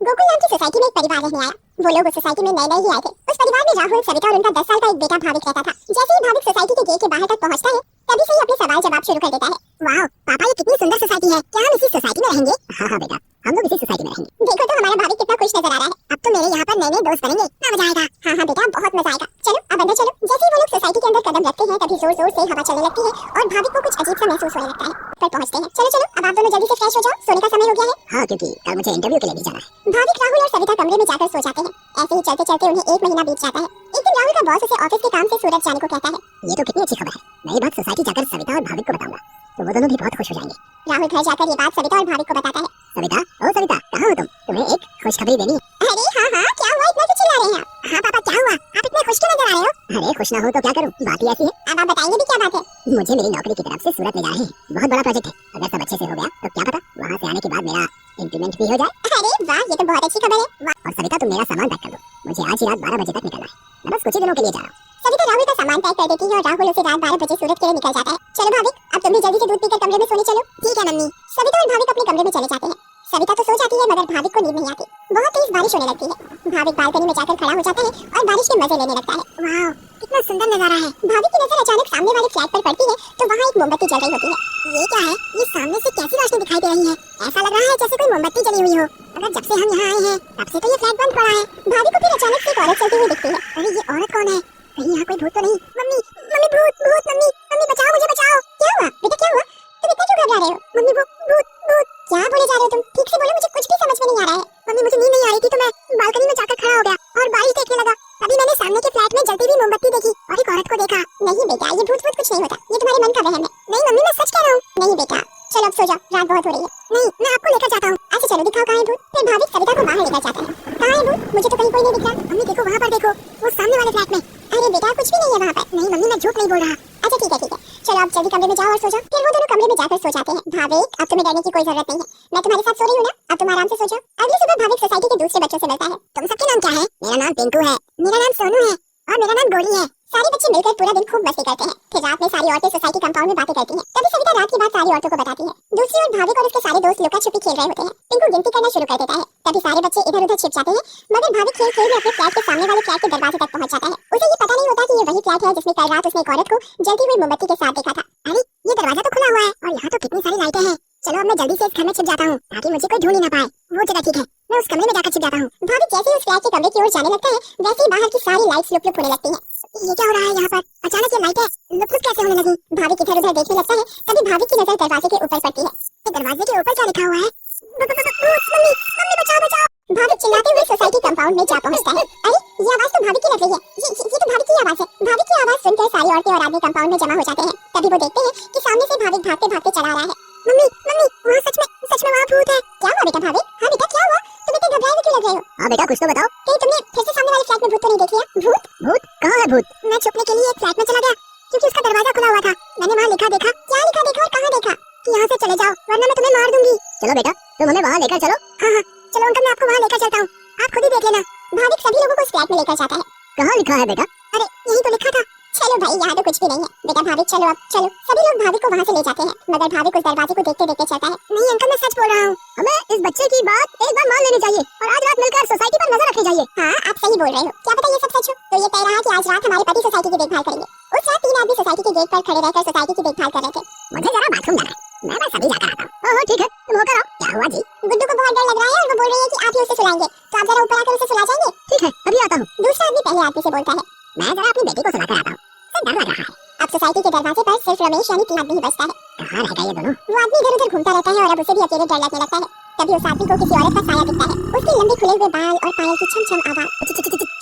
गोकुल नाम की सोसाइटी में एक परिवार रहने आया। वो लोग उस सोसाइटी में नए नए ही आए थे। उस परिवार में राहुल, सविता और उनका 10 साल का एक बेटा भाविक रहता था। जैसे ही भाविक सोसाइटी के गेट के बाहर तक पहुंचता है, तभी से ही अपने सवाल जवाब शुरू कर देता है। वाह पापा, ये कितनी सुंदर सोसाइटी है, क्या हम इसी सोसाइटी में रहेंगे? हाँ बेटा, हम लोग इसी सोसाइटी में रहेंगे। देखो तो हमारा भाविक कितना खुश नजर आ रहा है। अब तो मेरे यहाँ पर नए नए दोस्त बनेंगे, ना मजा आएगा। हाँ बेटा, बहुत मजा आएगा। चलो अब अंदर चलो। जैसे ही वो लोग सोसाइटी के अंदर कदम रखते हैं, तभी जोर जोर से हवा चलने लगती है और भाविक को कुछ अजीब सा महसूस होने लगता है। पर पहुंचते हैं। चलो चलो, अब आप दोनों जल्दी से फ्रेश हो जाओ, सोने का समय हो गया है। हाँ, क्योंकि कल मुझे इंटरव्यू के लिए भी जाना है। भाविक, राहुल और सविता कमरे में जाकर सो जाते हैं। ऐसे ही चलते चलते उन्हें 1 महीना बीत जाता है। एक दिन राहुल का बॉस उसे ऑफिस के काम से सूरत जाने को कहता है। ये तो कितनी अच्छी खबर है। मैं ये बात सोसाइटी जाकर सविता और भाविक को बताऊंगा, तो वो दोनों भी बहुत खुश हो जाएंगे। राहुल घर जाकर ये बात सविता और भाविक को बताता है। सविता, ओ सविता, कहाँ हो तुम? तुम्हें एक खुशखबरी देनी है। अरे हाँ हाँ, क्या हुआ, इतना क्यों चिल्ला रहे हैं आप? हाँ पापा, क्या हुआ? आप इतने खुश क्यों नजर आ रहे हो? अरे खुश ना हो तो क्या करूँ, बात ही ऐसी है। अब आप बताएंगे भी क्या बात है? मुझे मेरी नौकरी की तरफ से सूरत ले जा रहे हैं। बहुत बड़ा प्रोजेक्ट है। अगर सब अच्छे से हो गया तो क्या पता वहाँ से आने के बाद मेरा इंक्रीमेंट भी हो जाए। अरे वाह, ये तो बहुत अच्छी खबर है। और सविता, तुम मेरा सामान पैक कर दो, मुझे आज ही रात 12 बजे तक निकलना है। मैं बस कुछ ही दिनों के लिए जा रहा हूँ। सविता राहुल का सामान पैक कर देती है और राहुल उसे रात 12 बजे सूरत के लिए निकल जाता है। चलो भाविक, अब तुम भी जल्दी से दूध पीकर कमरे में सोने चलो। ठीक है मम्मी। सविता और भाविक अपने कमरे में चले जाते हैं। सविता तो सो जाती है, मगर भाविक को नींद नहीं आती। बहुत तेज बारिश होने लगती है। भाविक बालकनी में जाकर खड़ा हो जाता है और बारिश के मजे लेने लगता है। वाह, कितना सुंदर नजारा है। भाविक की नजर अचानक सामने वाले फ्लैट पर पड़ती है, तो वहाँ एक मोमबत्ती जल रही होती है। ये क्या है? ये सामने से कैसी रोशनी दिखाई दे रही है? ऐसा लग रहा है जैसे कोई मोमबत्ती जली हुई हो। अगर जब से हम यहाँ आए हैं तब से तो ये फ्लैट बंद पड़ा है। भाविक को फिर अचानक से एक औरत चलती हुई दिखती है। अरे ये औरत कौन है? कहीं यहाँ कोई भूत तो नहीं? मम्मी मम्मी, भूत भूत, मम्मी मम्मी बचाओ, मुझे बचाओ। क्या हुआ बेटा, क्या हुआ? तुम इतना क्यों घबरा रहे हो? मम्मी वो भूत भूत क्या बोले जा रहे हो तुम? ठीक से बोलो, मुझे कुछ भी समझ में नहीं आ रहा है। मम्मी मुझे नींद नहीं आ रही थी तो मैं बालकनी में जाकर खड़ा हो गया और बारिश देखने लगा। तभी मैंने सामने के फ्लैट में जलती हुई मोमबत्ती देखी और एक औरत को देखा। नहीं बेटा, ये भूत भूत कुछ नहीं होता, ये तुम्हारे मन का वहम है। नहीं मम्मी, मैं सच कह रहा हूँ। नहीं बेटा, चलो अब सो जाओ, रात बहुत हो रही है। नहीं, मैं आपको लेकर जाता हूँ। अच्छा चलो, दिखाओ कहाँ है भूत। फिर भाविक सविता को बाहर लेकर जाता है। कहाँ है भूत? मुझे तो कहीं कोई नहीं दिख रहा। मम्मी देखो, वहाँ पर देखो, वो सामने वाले फ्लैट में। अरे बेटा, कुछ भी नहीं है वहाँ पर। नहीं मम्मी, मैं झूठ नहीं बोल रहा। अच्छा ठीक है, चलो आप जल्दी कमरे में जाओ और सो जाओ। फिर वो दोनों कमरे में जाकर सो जाते हैं। भाविक, अब तुम्हें डरने की कोई जरूरत नहीं है, मैं तुम्हारे साथ सो रही हूँ ना, अब तुम आराम से सो जाओ। अगली सुबह भाविक सोसाइटी के दूसरे बच्चों से मिलता है। तुम सबके नाम क्या है? मेरा नाम पिंकू है। मेरा नाम सोनू है। और मेरा नाम गौरी है। सारे बच्चे मिलकर पूरा दिन खूब मस्ती करते हैं। फिर रात में सारी औरतें सोसाइटी कंपाउंड में बातें करती हैं। तभी सविता रात की बात सारी औरतों को बताती है। दूसरी ओर भाविक और उसके सारे दोस्त लुका छुपी खेल रहे होते हैं। पिंकू गिनती करना शुरू कर देता है। तभी सारे बच्चे इधर उधर छिप जाते हैं, मगर भाविक खेल खेल में अपने फ्लैट के सामने वाले फ्लैट के दरवाजे तक पहुंच जाता है। उसे ये पता नहीं होता कि ये वही फ्लैट है जिसमें कल रात उसने एक औरत को जलती हुई मोमबत्ती के साथ देखा था। अरे ये दरवाजा तो खुला हुआ है और यहाँ तो कितनी सारी लाइटें हैं। चलो अब मैं जल्दी से इस घर में छिप जाता हूँ ताकि मुझे कोई ढूंढ ही ना पाए। वो जगह ठीक है, मैं उस कमरे में जाकर छिप जाता हूँ। भाविक जैसे ही उस फ्लैट के कमरे की ओर जाने लगता है, वैसे ही बाहर की सारी लाइट्स लुक लुक होने लगती हैं। ये क्या हो रहा है यहाँ पर? अचानक ये लाइटें लुक लुक कैसे होने लगी? भाविक इधर उधर देखने लगता है। तभी भाविक की नजर दरवाजे के ऊपर पड़ती है। दरवाजे के ऊपर क्या लिखा हुआ है? मम्मी मम्मी बचाओ बचाओ। भाविक चिल्लाते हुए सोसाइटी कंपाउंड में जा पहुंचता है। अरे ये आवाज तो भाविक की लग रही है। ये तो भाविक की आवाज है। भाविक की आवाज सुनकर सारी औरतें और आदमी कंपाउंड में जमा हो जाते हैं। तभी वो देखते हैं कि सामने से भाविक भागते भागते चला आ रहा है। मम्मी मम्मी, वहाँ सच में वहाँ भूत है। क्या हुआ बेटा भाविक? हाँ बेटा क्या हुआ? तुम इतने घबराए हुए क्यों लग रहे हो? हाँ बेटा, कुछ तो बताओ। कहीं तुमने फिर से सामने वाले फ्लैट में भूत तो नहीं देखी है? भूत भूत कहाँ है भूत? मैं छुपने के लिए एक फ्लैट में चला गया क्योंकि उसका दरवाजा खुला हुआ था। मैंने वहाँ लिखा देखा। क्या लिखा देखा और कहाँ देखा? कि यहाँ से चले जाओ वरना मैं तुम्हें मार दूंगी। चलो बेटा, तुम हमें वहाँ लेकर चलो। हाँ चलो अंकल, मैं आपको वहाँ लेकर चलता हूँ, आप खुद ही देख लेना। भाविक सभी लोगों को उस फ्लैट में लेकर जाता है। कहाँ लिखा है बेटा? अरे यही तो लिखा था। चलो भाई, यहाँ तो कुछ भी नहीं है। बेटा भाविक चलो अब चलो। सभी लोग भाविक को वहाँ से ले जाते हैं, मगर भाविक उस दरवाजे को देखते देखते चलता है। नहीं अंकल, मैं सच बोल रहा हूँ। हमें इस बच्चे की बात एक बार मान लेनी चाहिए और आज रात मिलकर सोसाइटी पर नजर रखनी चाहिए। हाँ आप सही बोल रहे हो, क्या पता ये सब सच हो। तो ये कह रहा है कि आज रात हमारे पति सोसाइटी की देखभाल करेंगे। उस रात 3 आदमी सोसाइटी के गेट पर खड़े रहकर सोसाइटी की देखभाल कर रहे थे। मुझे जरा बाथरूम जाना है, मैं बस अभी जाकर आता हूँ। ओह ठीक है, तुम होकर आओ। क्या हुआ जी? गुड्डू को बहुत डर लग रहा है और वो बोल रही है कि आप ही उसे सुलाएंगे, तो आप जरा ऊपर आकर उसे सुला जाएंगे? ठीक है, अभी आता हूँ। दूसरा आदमी पहले आदमी से बोलता है, मैं जरा अपनी बेटी को सुलाकर आता हूँ, डर लग रहा है। अब सोसाइटी के दरवाजे पर सिर्फ रमेश यानी 3 आदमी ही बचता है। कहाँ रह गए ये दोनों? वो आदमी इधर उधर घूमता रहता है और अब उसे भी अकेले डर लगने लगता है। तभी उस आदमी को किसी औरत का साया दिखता है। उसके लंबे खुले हुए बाल और पायल की छम छम आवाज।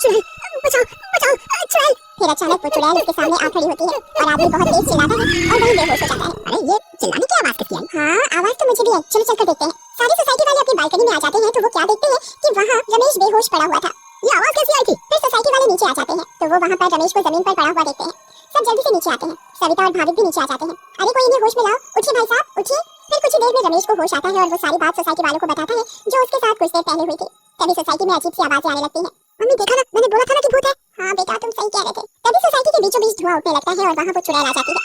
चुड़ैल, बचाओ बचाओ चुड़ैल। फिर अचानक वो चुड़ैल उसके सामने आ खड़ी होती है और आदमी बहुत तेज चिल्लाता है और वहीं बेहोश हो जाता है। अरे ये चिल्लाने की आवाज किसकी है? हाँ आवाज तो मुझे भी है, चलो चलकर देखते हैं। सारी सोसाइटी वाले अपनी बालकनी में आ जाते हैं तो वो क्या देखते हैं कि वहाँ रमेश बेहोश पड़ा हुआ था। ये आवाज कैसी आई थी? फिर सोसाइटी वाले नीचे आ जाते हैं तो वो वहाँ पर रमेश को जमीन पर पड़ा हुआ देखते हैं। सब जल्दी से नीचे आते हैं। सविता और भाविक भी नीचे आ जाते हैं। अरे कोई इन्हें होश में लाओ, उठिए भाई साहब उठिए। फिर कुछ ही देर में रमेश को होश आता है और वो सारी बात सोसाइटी वालों को बताता है जो उसके साथ कुछ देर पहले हुई थी। तभी सोसाइटी में अजीब सी आवाजें आने लगती हैं। मम्मी देखा ना, मैंने बोला था ना कि भूत है। हाँ बेटा तुम सही कह रहे थे। तभी सोसाइटी के बीचों बीच धुआं उठने लगता है और वहाँ वो चुड़ैल आ जाती है।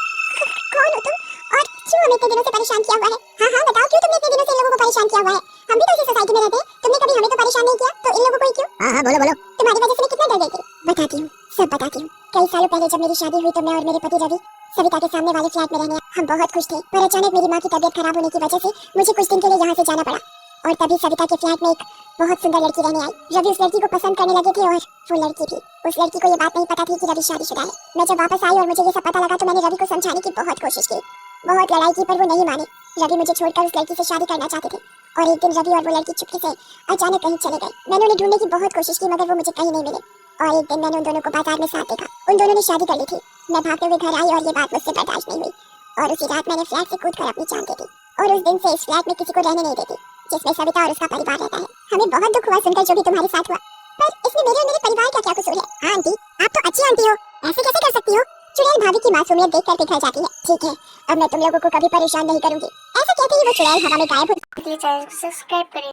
कौन हो तुम और क्यों हमें इतने दिनों से परेशान किया हुआ है? हाँ बताओ, क्यों तुमने इतने दिनों से लोगों को परेशान किया हुआ है? हम भी तो इसी सोसाइटी में रहते हैं, तुमने कभी हमें तो परेशान नहीं किया तो इन लोगों को ही क्यों? हाँ बोलो बोलो। तुम्हारी वजह से मैं कितना डर गई थी बताती हूँ, सब बताती हूँ। कई सालों पहले जब मेरी शादी हुई तो मैं और मेरे पति रवि सविता के सामने वाले फ्लैट में रहने आए। हम बहुत खुश थे, पर अचानक मेरी माँ की तबीयत खराब होने की वजह से मुझे कुछ दिन के लिए यहाँ से जाना पड़ा। और तभी सविता के फ्लैट में एक बहुत सुंदर लड़की रहने आई। रवि उस लड़की को पसंद करने लगे थे और वो लड़की भी। उस लड़की को ये बात नहीं पता थी कि रवि शादीशुदा है। मैं जब वापस आई और मुझे ये सब पता लगा तो मैंने रवि को समझाने की बहुत कोशिश की, बहुत लड़ाई की, पर वो नहीं माने। रवि मुझे छोड़कर उस लड़की से शादी करना चाहते थे और एक दिन रवि और वो लड़की चुपके से अचानक कहीं चले गए। मैंने उन्हें ढूंढने की बहुत कोशिश की मगर वो मुझे कहीं नहीं मिले। और एक दिन मैंने उन दोनों को बाजार में साथ देखा। उन दोनों ने शादी कर ली थी। मैं भागते हुए घर आई और ये बात मुझसे बर्दाश्त नहीं हुई और उसी रात मैंने फ्लैट से कूदकर अपनी जान दे दी। और उस दिन से इस फ्लैट में किसी को रहने नहीं देती, जिसमें सविता और उसका परिवार रहता है। हमें बहुत दुख हुआ सुनकर जो भी तुम्हारे साथ हुआ, पर इसमें मेरे और मेरे परिवार का क्या कसूर है? हाँ आंटी, आप तो अच्छी आंटी हो, ऐसे कैसे कर सकती हो? चुड़ैल भाभी की मासूमियत देखकर पिघल जाती है। ठीक है, अब मैं तुम लोगों को कभी परेशान नहीं करूंगी। ऐसा कहते ही वो चुड़ैल हवा में गायब हो। प्लीज सब्सक्राइब करें।